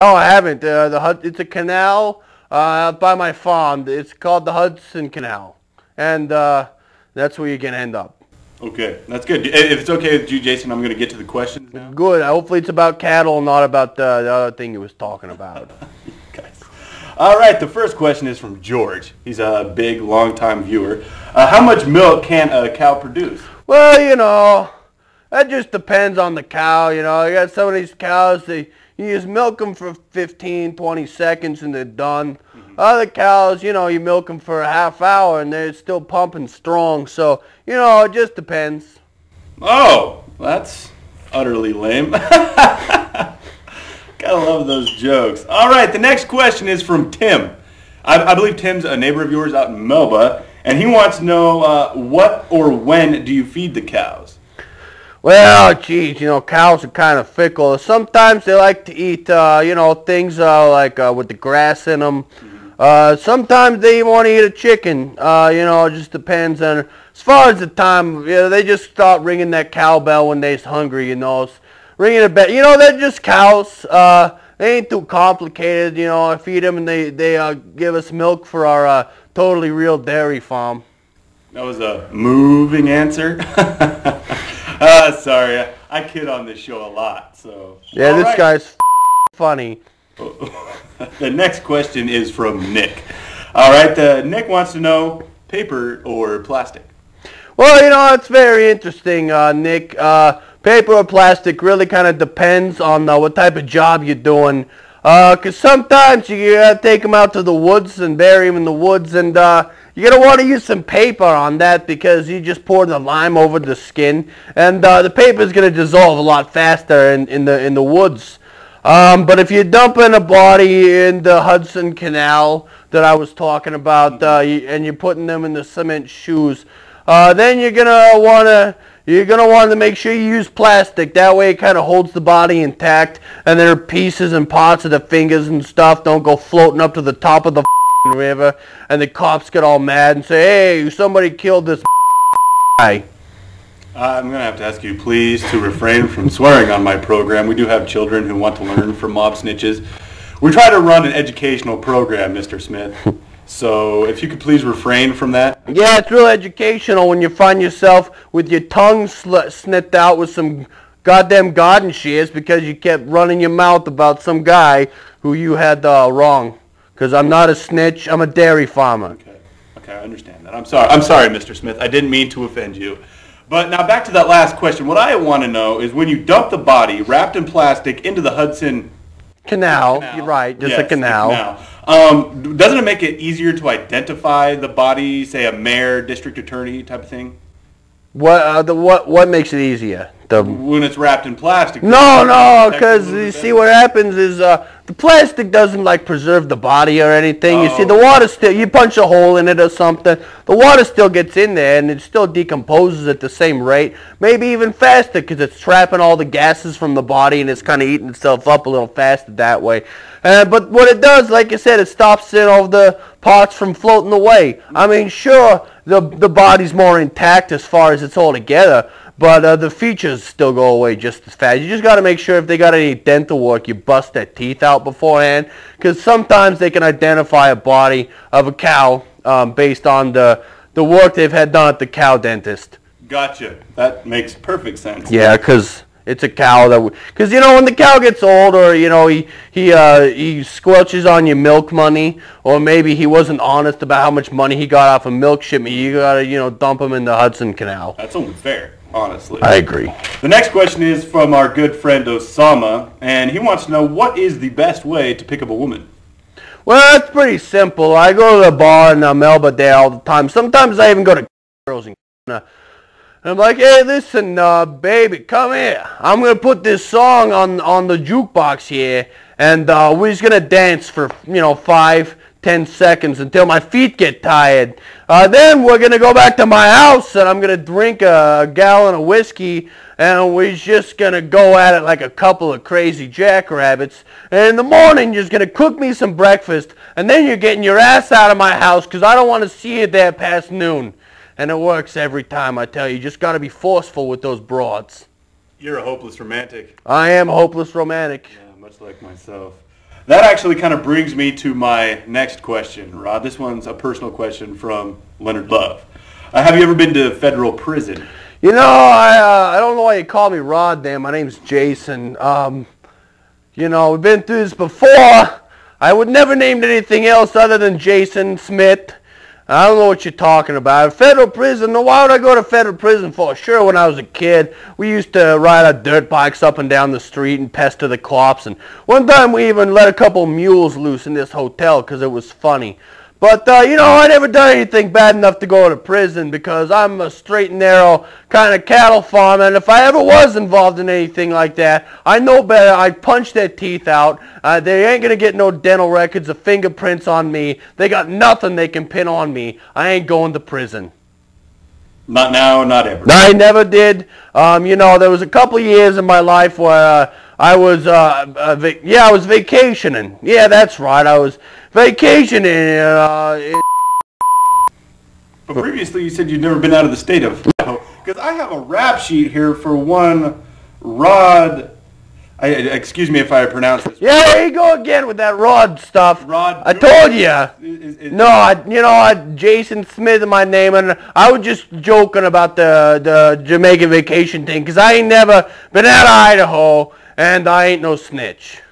Oh, I haven't. It's a canal by my farm. It's called the Hudson Canal, and that's where you're gonna end up. Okay, that's good. If it's okay with you, Jason, I'm going to get to the questions now. Good. Hopefully it's about cattle, not about the other thing you was talking about. Guys. All right, the first question is from George. He's a big, long-time viewer. How much milk can a cow produce? Well, that just depends on the cow. You got some of these cows, you just milk them for 15, 20 seconds and they're done. Other cows, you milk them for a half hour and they're still pumping strong. So, it just depends. Oh, that's utterly lame. Gotta love those jokes. All right, the next question is from Tim. I believe Tim's a neighbor of yours out in Melba, and he wants to know what or when do you feed the cows? Well, geez, cows are kind of fickle. Sometimes they like to eat, things like with the grass in them. Sometimes they want to eat a chicken. It just depends on. As far as the time, they just start ringing that cowbell when they're hungry. Ringing a bell. They're just cows. They ain't too complicated. I feed them and they give us milk for our totally real dairy farm. That was a moving answer. Sorry, I kid on this show a lot. So yeah, this guy's funny. The next question is from Nick. All right, Nick wants to know paper or plastic. Well, it's very interesting, Nick. Paper or plastic really kind of depends on what type of job you're doing. Because sometimes you gotta take them out to the woods and bury them in the woods, and you're gonna want to use some paper on that because you just pour the lime over the skin, and the paper is gonna dissolve a lot faster in the woods. But if you're dumping a body in the Hudson Canal that I was talking about, and you're putting them in the cement shoes, then you're gonna want to make sure you use plastic. That way it kind of holds the body intact, and there are pieces and parts of the fingers and stuff don't go floating up to the top of the river, and the cops get all mad and say, "Hey, somebody killed this guy." I'm going to have to ask you, please, to refrain from swearing on my program. We do have children who want to learn from mob snitches. We try to run an educational program, Mr. Smith. So if you could please refrain from that. Yeah, it's real educational when you find yourself with your tongue snipped out with some goddamn garden shears because you kept running your mouth about some guy who you had wrong. Because I'm not a snitch, I'm a dairy farmer. Okay, I understand that. I'm sorry, Mr. Smith. I didn't mean to offend you. But now back to that last question. What I want to know is when you dump the body wrapped in plastic into the Hudson Canal. You're right, just a canal. Doesn't it make it easier to identify the body, say a mayor, district attorney type of thing? What makes it easier? When it's wrapped in plastic. No, because you see what happens is the plastic doesn't preserve the body or anything. You see the water still, you punch a hole in it or something, the water still gets in there and it still decomposes at the same rate, maybe even faster because it's trapping all the gases from the body and it's kind of eating itself up a little faster that way. But what it does, like I said, it stops all the parts from floating away. I mean, sure, the body's more intact as far as it's all together, but the features still go away just as fast. You just got to make sure if they got any dental work, you bust their teeth out beforehand, because sometimes they can identify a body of a cow based on the work they've had done at the cow dentist. Gotcha. That makes perfect sense. Yeah, because it's a cow because when the cow gets old, or he squelches on your milk money, or maybe he wasn't honest about how much money he got off a milk shipment, you gotta dump him in the Hudson Canal. That's only fair, honestly. I agree. The next question is from our good friend Osama, and he wants to know what is the best way to pick up a woman. Well, that's pretty simple. I go to the bar in Melba there all the time. Sometimes I even go to girls and I'm like, hey, listen, baby, come here. I'm going to put this song on the jukebox here, and we're just going to dance for, 5-10 seconds until my feet get tired. Then we're going to go back to my house, and I'm going to drink a gallon of whiskey, and we're just going to go at it like a couple of crazy jackrabbits. And in the morning, you're just going to cook me some breakfast, and then you're getting your ass out of my house because I don't want to see you there past noon. And it works every time, I tell you. You just got to be forceful with those broads. You're a hopeless romantic. I am a hopeless romantic. Yeah, much like myself. that actually kind of brings me to my next question, Rod. This one's a personal question from Leonard Love. Have you ever been to federal prison? You know, I don't know why you call me Rod there. My name's Jason. You know, we've been through this before. I would never name anything else other than Jason Smith. I don't know what you're talking about. Federal prison? No, why would I go to federal prison for? Sure, when I was a kid, we used to ride our dirt bikes up and down the street and pester the cops. And one time we even let a couple mules loose in this hotel because it was funny. But, you know, I never done anything bad enough to go to prison because I'm a straight and narrow kind of cattle farmer. And if I ever was involved in anything like that, I know better. I'd punch their teeth out. They ain't going to get no dental records or fingerprints on me. They got nothing they can pin on me. I ain't going to prison. Not now, not ever. I never did. You know, there was a couple years in my life where I was vacationing. Yeah, that's right. I was vacationing. But previously you said you'd never been out of the state of Idaho. Because I have a rap sheet here for one Rod. Excuse me if I pronounce this. Yeah, there you go again with that Rod stuff. Rod. I told you. Jason Smith is my name, and I was just joking about the Jamaican vacation thing, because I ain't never been out of Idaho, and I ain't no snitch.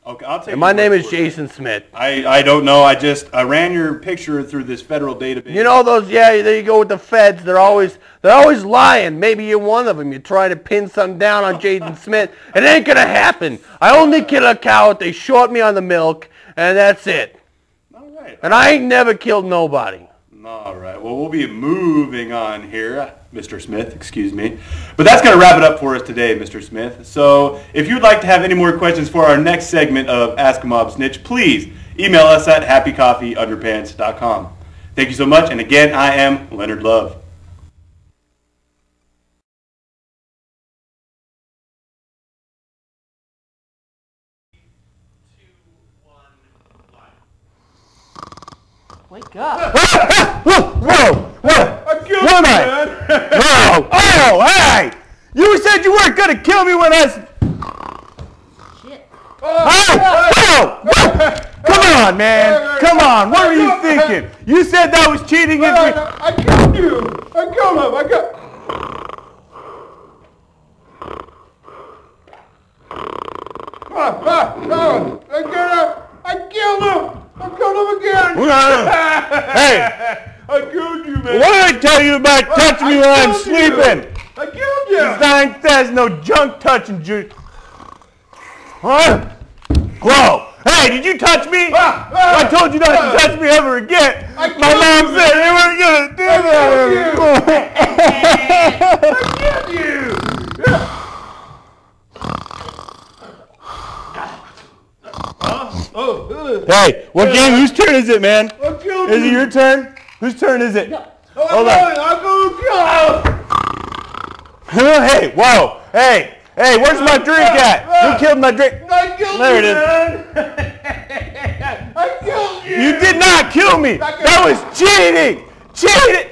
Okay, I'll take. And my name is Jason Smith. I don't know. I ran your picture through this federal database. You know those? Yeah, there you go with the feds. They're always lying. Maybe you're one of them. You're trying to pin something down on Jason Smith. It ain't gonna happen. I only kill a cow if they short me on the milk, and that's it. All right. And I ain't never killed nobody. All right. Well, we'll be moving on here, Mr. Smith. Excuse me. But that's going to wrap it up for us today, Mr. Smith. So if you'd like to have any more questions for our next segment of Ask a Mob Snitch, please email us at happycoffeeunderpants.com. Thank you so much. And again, I am Leonard Love. Wake up. Whoa! I killed you, man. Whoa! Oh, hey! You said you weren't gonna kill me when I... Shit. Oh! Come on, man! Come on! What were you thinking? You said that was cheating. I killed you. I killed him. I killed him. I killed him again. Hey! I killed you, man. What did I tell you about touching me when I'm sleeping? I killed you. There's no junk touching you. Huh? Whoa! Hey, did you touch me? I told you not to touch me ever again. My mom said you weren't gonna do that. I killed you. Hey, what game? Whose turn is it, man? I killed Is it your turn? Whose turn is it? Hold on. I'm going to kill him. Hey, whoa. Hey, where's my drink at? Who killed my drink? I killed There you, it is. man. I killed you. You did not kill me. That was cheating. Cheating.